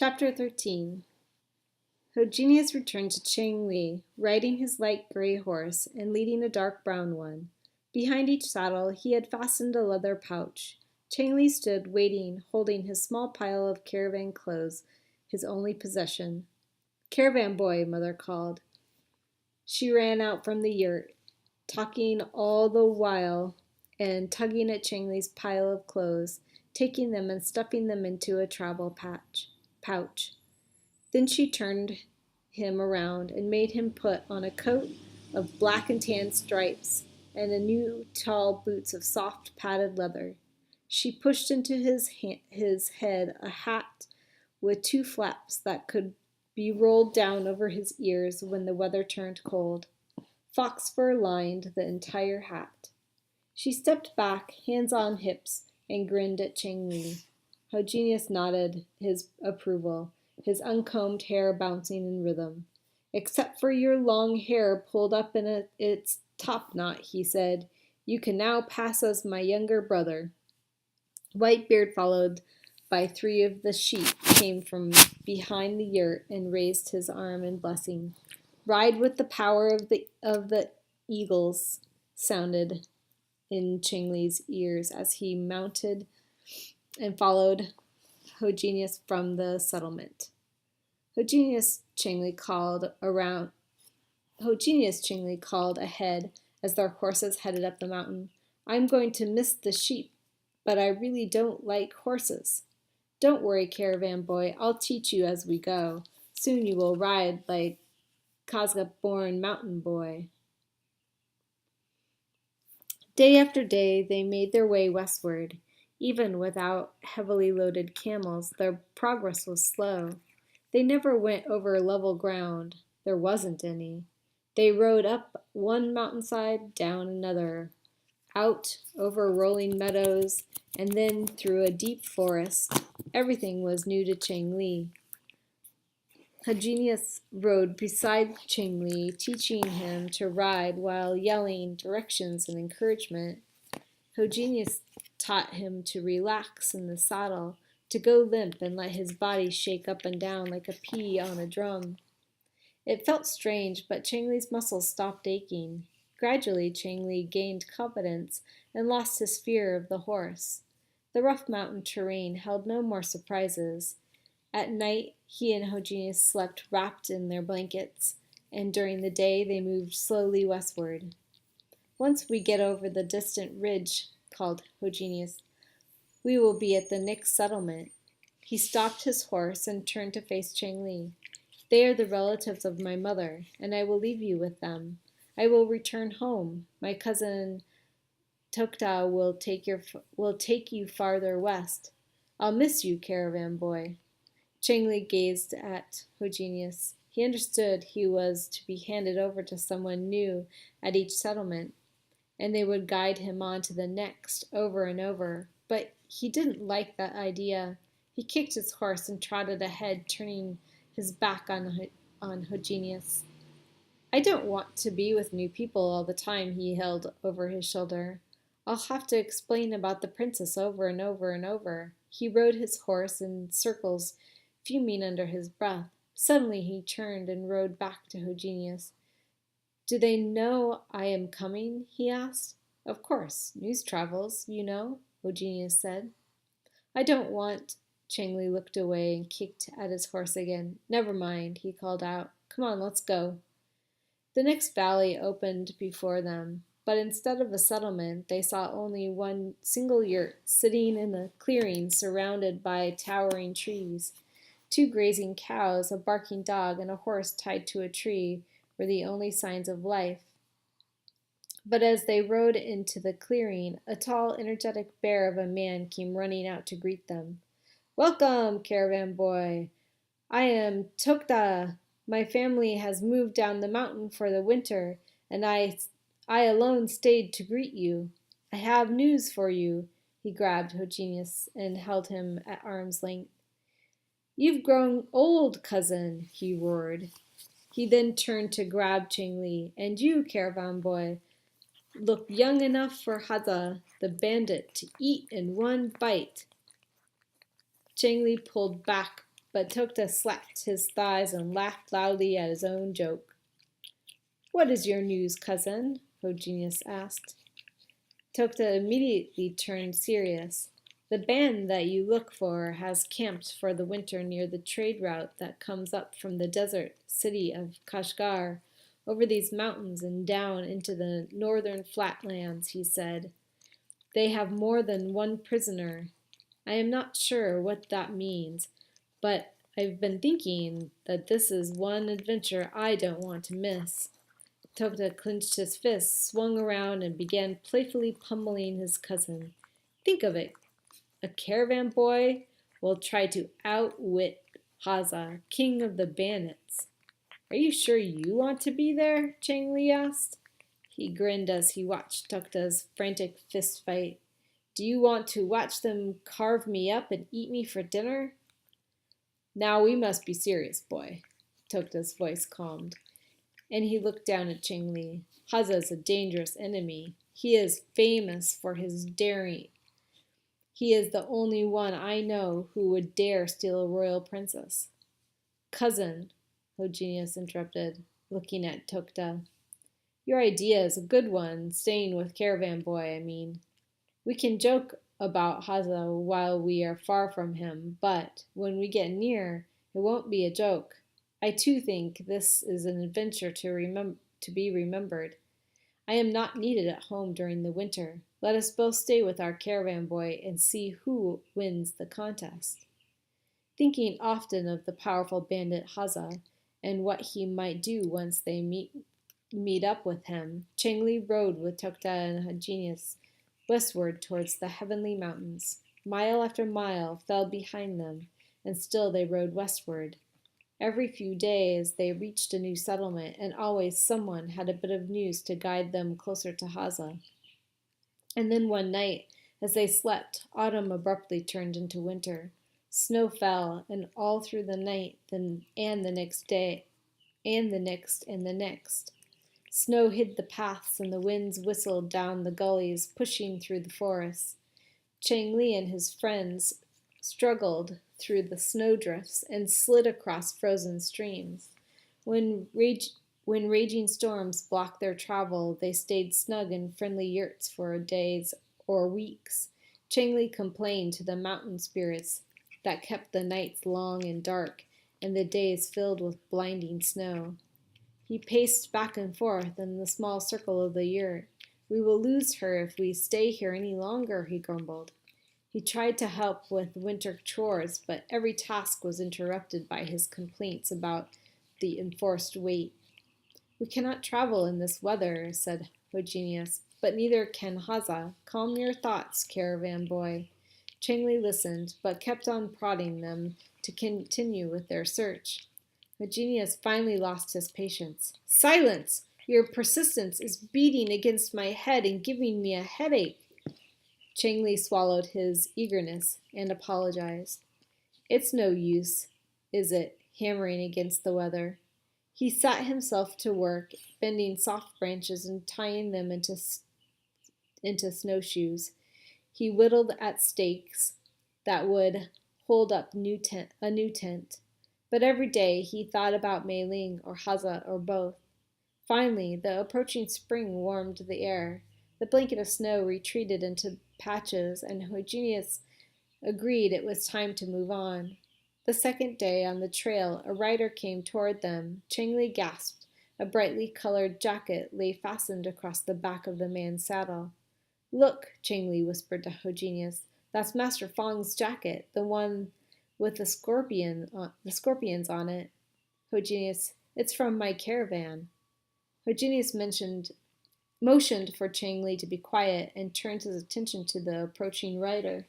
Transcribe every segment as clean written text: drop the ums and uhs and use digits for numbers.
Chapter 13. Hogenius returned to chengli, riding his light gray horse and leading a dark brown one. Behind each saddle he had fastened a leather pouch. Chengli stood waiting, holding his small pile of caravan clothes, his only possession. "Caravan boy," Mother called. She ran out from the yurt, talking all the while and tugging at Chengli's pile of clothes, taking them and stuffing them into a travel pouch. Then she turned him around and made him put on a coat of black and tan stripes and a new tall boots of soft padded leather. She pushed into his head a hat with two flaps that could be rolled down over his ears when the weather turned cold. Fox fur lined the entire hat. She stepped back, hands on hips, and grinned at Chengli. Hogenius nodded his approval, his uncombed hair bouncing in rhythm. "Except for your long hair pulled up in its top knot," he said, "you can now pass as my younger brother." Whitebeard, followed by three of the sheep, came from behind the yurt and raised his arm in blessing. "Ride with the power of the eagles," sounded in Chengli's ears as he mounted and followed Hogenius from the settlement. Hogenius Chengli called ahead as their horses headed up the mountain. "I'm going to miss the sheep, but I really don't like horses." "Don't worry, caravan boy, I'll teach you as we go. Soon you will ride like Kazakh-born mountain boy." Day after day they made their way westward. Even without heavily loaded camels, their progress was slow. They never went over level ground. There wasn't any. They rode up one mountainside, down another, out over rolling meadows, and then through a deep forest. Everything was new to Chengli. Hogenius rode beside Chengli, teaching him to ride while yelling directions and encouragement. Hogenius taught him to relax in the saddle, to go limp and let his body shake up and down like a pea on a drum. It felt strange, but Chengli's muscles stopped aching. Gradually, Chengli gained confidence and lost his fear of the horse. The rough mountain terrain held no more surprises. At night, he and Hogenius slept wrapped in their blankets, and during the day they moved slowly westward. "Once we get over the distant ridge," called Hogenius, "we will be at the next settlement." He stopped his horse and turned to face Chengli. "They are the relatives of my mother, and I will leave you with them. I will return home. My cousin Tokta will take you farther west. I'll miss you, caravan boy." Chengli gazed at Hogenius. He understood he was to be handed over to someone new at each settlement, and they would guide him on to the next, over and over. But he didn't like that idea. He kicked his horse and trotted ahead, turning his back on Hogenius. "I don't want to be with new people all the time," he held over his shoulder. "I'll have to explain about the princess over and over and over." He rode his horse in circles, fuming under his breath. Suddenly he turned and rode back to Hogenius. "Do they know I am coming?" he asked. "Of course. News travels, you know," Hogenius said. "I don't want—" Chengli looked away and kicked at his horse again. "Never mind," he called out. "Come on, let's go." The next valley opened before them, but instead of a settlement, they saw only one single yurt sitting in a clearing surrounded by towering trees. Two grazing cows, a barking dog, and a horse tied to a tree were the only signs of life. But as they rode into the clearing, a tall, energetic bear of a man came running out to greet them. "Welcome, caravan boy. I am Tokta. My family has moved down the mountain for the winter, and I alone stayed to greet you. I have news for you." He grabbed Hogenius and held him at arm's length. "You've grown old, cousin," he roared. He then turned to grab Chengli. "And you, caravan boy, look young enough for Hadza, the bandit, to eat in one bite." Chengli pulled back but Tokta slapped his thighs and laughed loudly at his own joke. "What is your news, cousin?" Hogenius asked. Tokta immediately turned serious. "The band that you look for has camped for the winter near the trade route that comes up from the desert city of Kashgar, over these mountains and down into the northern flatlands," he said. "They have more than one prisoner. I am not sure what that means, but I've been thinking that this is one adventure I don't want to miss." Tokta clenched his fists, swung around, and began playfully pummeling his cousin. "Think of it! A caravan boy will try to outwit Haza, king of the bandits." "Are you sure you want to be there?" Chengli asked. He grinned as he watched Tokta's frantic fist fight. "Do you want to watch them carve me up and eat me for dinner?" "Now we must be serious, boy." Tokta's voice calmed, and he looked down at Chengli. "Haza is a dangerous enemy. He is famous for his daring. He is the only one I know who would dare steal a royal princess." "Cousin," Hogenius interrupted, looking at Tokta, "your idea is a good one, staying with Caravan Boy, I mean. We can joke about Haza while we are far from him, but when we get near, it won't be a joke. I too think this is an adventure to be remembered. I am not needed at home during the winter. Let us both stay with our caravan boy and see who wins the contest." Thinking often of the powerful bandit Haza and what he might do once they meet up with him, Chengli rode with Tokta and Hogenius westward towards the heavenly mountains. Mile after mile fell behind them, and still they rode westward. Every few days they reached a new settlement, and always someone had a bit of news to guide them closer to Haza. And then one night, as they slept, autumn abruptly turned into winter. Snow fell, and all through the night and the next day, and the next and the next. Snow hid the paths, and the winds whistled down the gullies, pushing through the forests. Chengli and his friends struggled through the snowdrifts and slid across frozen streams. When raging storms blocked their travel, they stayed snug in friendly yurts for days or weeks. Chengli complained to the mountain spirits that kept the nights long and dark and the days filled with blinding snow. He paced back and forth in the small circle of the yurt. "We will lose her if we stay here any longer," he grumbled. He tried to help with winter chores, but every task was interrupted by his complaints about the enforced wait. "We cannot travel in this weather," said Hogenius, "but neither can Haza. Calm your thoughts, caravan boy." Chengli listened, but kept on prodding them to continue with their search. Hogenius finally lost his patience. "Silence! Your persistence is beating against my head and giving me a headache." Chengli swallowed his eagerness and apologized. "It's no use, is it, hammering against the weather?" He sat himself to work, bending soft branches and tying them into snowshoes. He whittled at stakes that would hold up a new tent. But every day he thought about Mei Ling or Haza or both. Finally, the approaching spring warmed the air. The blanket of snow retreated into patches, and Hogenius agreed it was time to move on. The second day on the trail, a rider came toward them. Chengli gasped. A brightly colored jacket lay fastened across the back of the man's saddle. "Look," Chengli whispered to Hogenius, "that's Master Fang's jacket, the one with the scorpions on it." Hogenius, "It's from my caravan." Hogenius motioned for Chengli to be quiet and turned his attention to the approaching rider.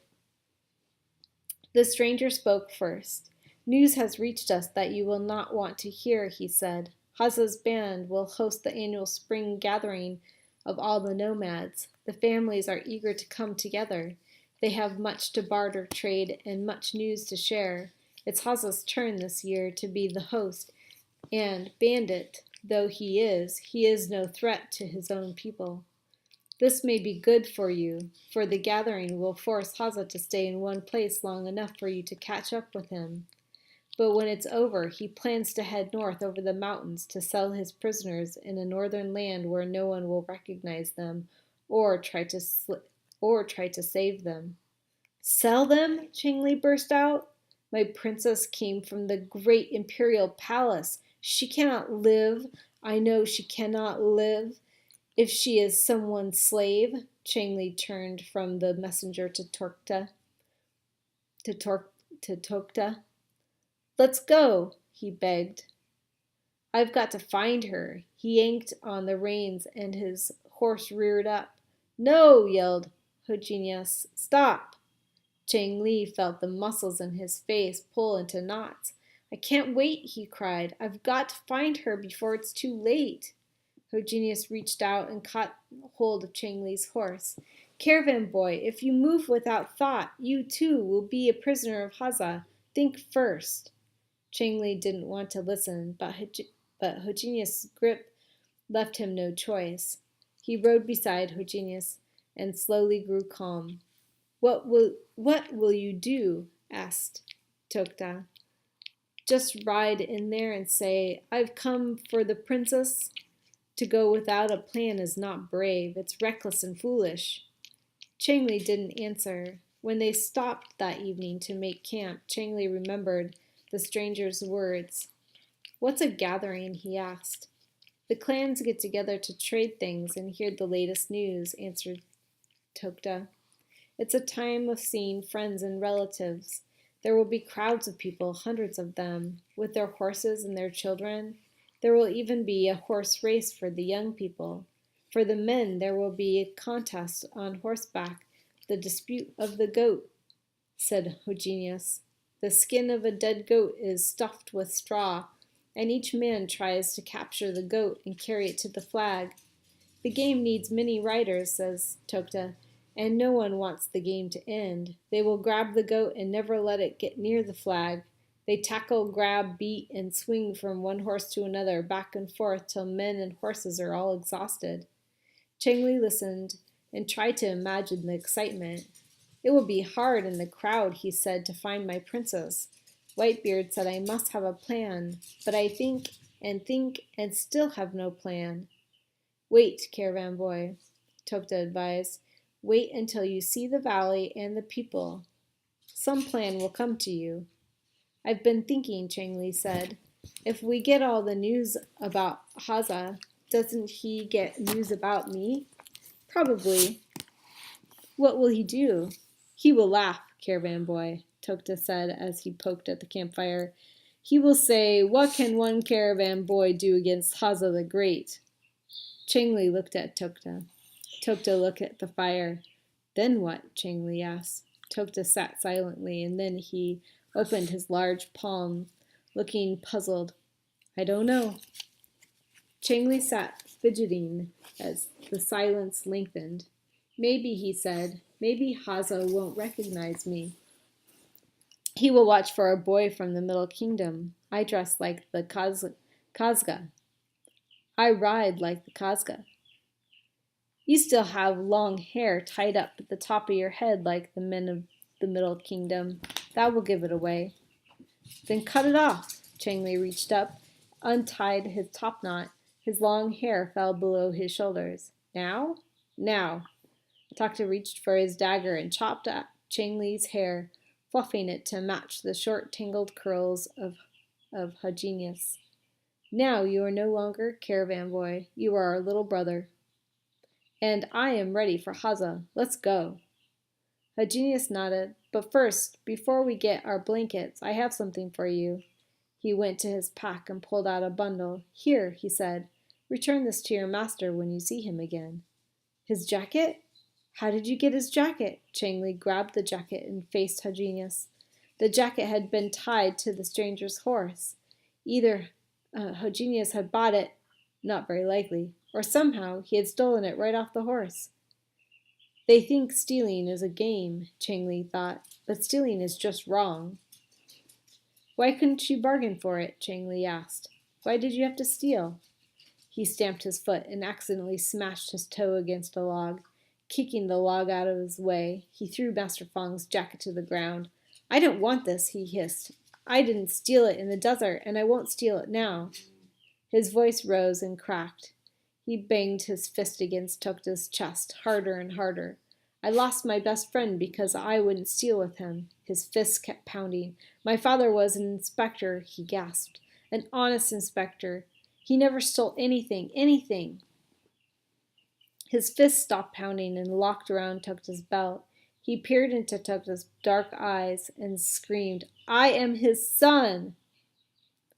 The stranger spoke first. "News has reached us that you will not want to hear," he said. "Haza's band will host the annual spring gathering of all the nomads. The families are eager to come together. They have much to barter, trade, and much news to share. It's Haza's turn this year to be the host, and, bandit though he is no threat to his own people. This may be good for you, for the gathering will force Haza to stay in one place long enough for you to catch up with him. But when it's over, he plans to head north over the mountains to sell his prisoners in a northern land where no one will recognize them or try to save them. Sell them? Chengli burst out. My princess came from the great imperial palace. She cannot live. I know she cannot live if she is someone's slave. Chengli turned from the messenger to Tokta. Let's go, he begged. I've got to find her. He yanked on the reins and his horse reared up. No, yelled Hogenius. Stop. Chang Li felt the muscles in his face pull into knots. I can't wait, he cried. I've got to find her before it's too late. Hogenius reached out and caught hold of Chang Li's horse. Caravan boy, if you move without thought, you too will be a prisoner of Haza. Think first. Chang Li didn't want to listen, but Hogenius' grip left him no choice. He rode beside Hogenius and slowly grew calm. What will you do? Asked Tokta. Just ride in there and say, I've come for the princess. To go without a plan is not brave. It's reckless and foolish. Changli didn't answer. When they stopped that evening to make camp, Changli remembered the stranger's words. What's a gathering? He asked. The clans get together to trade things and hear the latest news, answered Tokta. It's a time of seeing friends and relatives. There will be crowds of people, hundreds of them, with their horses and their children. There will even be a horse race for the young people. For the men, there will be a contest on horseback, the dispute of the goat, said Hogenius. The skin of a dead goat is stuffed with straw, and each man tries to capture the goat and carry it to the flag. The game needs many riders, says Tokta, and no one wants the game to end. They will grab the goat and never let it get near the flag. They tackle, grab, beat, and swing from one horse to another, back and forth, till men and horses are all exhausted. Chengli listened and tried to imagine the excitement. It will be hard in the crowd, he said, to find my princess. Whitebeard said I must have a plan, but I think and still have no plan. Wait, caravan boy, Tokta advised. Wait until you see the valley and the people. Some plan will come to you. I've been thinking, Chengli said. If we get all the news about Haza, doesn't he get news about me? Probably. What will he do? He will laugh, caravan boy, Tokta said as he poked at the campfire. He will say, what can one caravan boy do against Haza the Great? Chengli looked at Tokta. Tokta looked at the fire. Then what? Chengli asked. Tokta sat silently, and then he opened his large palm, looking puzzled. I don't know. Chengli sat fidgeting as the silence lengthened. Maybe, he said, maybe Haza won't recognize me. He will watch for a boy from the Middle Kingdom. I dress like the Kazga. I ride like the Kazga. You still have long hair tied up at the top of your head like the men of the Middle Kingdom. That will give it away. Then cut it off. Chengli reached up, untied his topknot. His long hair fell below his shoulders. Now? Now. Tokta reached for his dagger and chopped at Chengli's hair, fluffing it to match the short tangled curls of Hogenius. Now you are no longer caravan boy. You are our little brother. And I am ready for Haza. Let's go. Hogenius nodded. But first, before we get our blankets, I have something for you. He went to his pack and pulled out a bundle. Here, he said. Return this to your master when you see him again. His jacket? How did you get his jacket? Chengli grabbed the jacket and faced Hogenius. The jacket had been tied to the stranger's horse. Either Hogenius had bought it, not very likely, or somehow he had stolen it right off the horse. They think stealing is a game, Chengli thought, but stealing is just wrong. Why couldn't you bargain for it? Chengli asked. Why did you have to steal? He stamped his foot and accidentally smashed his toe against a log. Kicking the log out of his way, he threw Master Fang's jacket to the ground. I don't want this, he hissed. I didn't steal it in the desert, and I won't steal it now. His voice rose and cracked. He banged his fist against Tokta's chest, harder and harder. I lost my best friend because I wouldn't steal with him. His fists kept pounding. My father was an inspector, he gasped. An honest inspector. He never stole anything, anything. His fists stopped pounding and locked around Tokta's belt. He peered into Tokta's dark eyes and screamed, I am his son!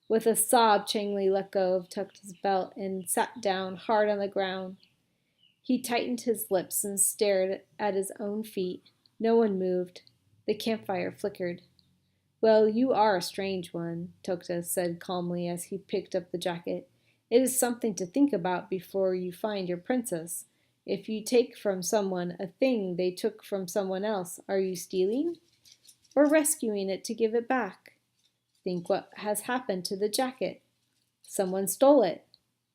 With a sob, Chengli let go of Tokta's belt and sat down hard on the ground. He tightened his lips and stared at his own feet. No one moved. The campfire flickered. Well, you are a strange one, Tokta said calmly as he picked up the jacket. It is something to think about before you find your princess. If you take from someone a thing they took from someone else, are you stealing? Or rescuing it to give it back? Think what has happened to the jacket. Someone stole it.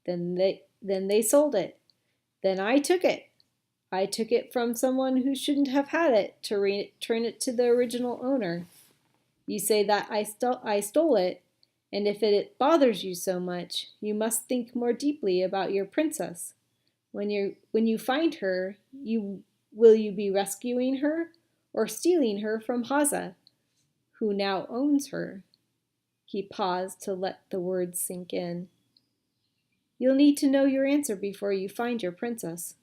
Then they sold it. Then I took it. I took it from someone who shouldn't have had it to return it to the original owner. You say that I stole it, and if it bothers you so much, you must think more deeply about your princess. When you find her, will you be rescuing her or stealing her from Haza, who now owns her? He paused to let the words sink in. You'll need to know your answer before you find your princess.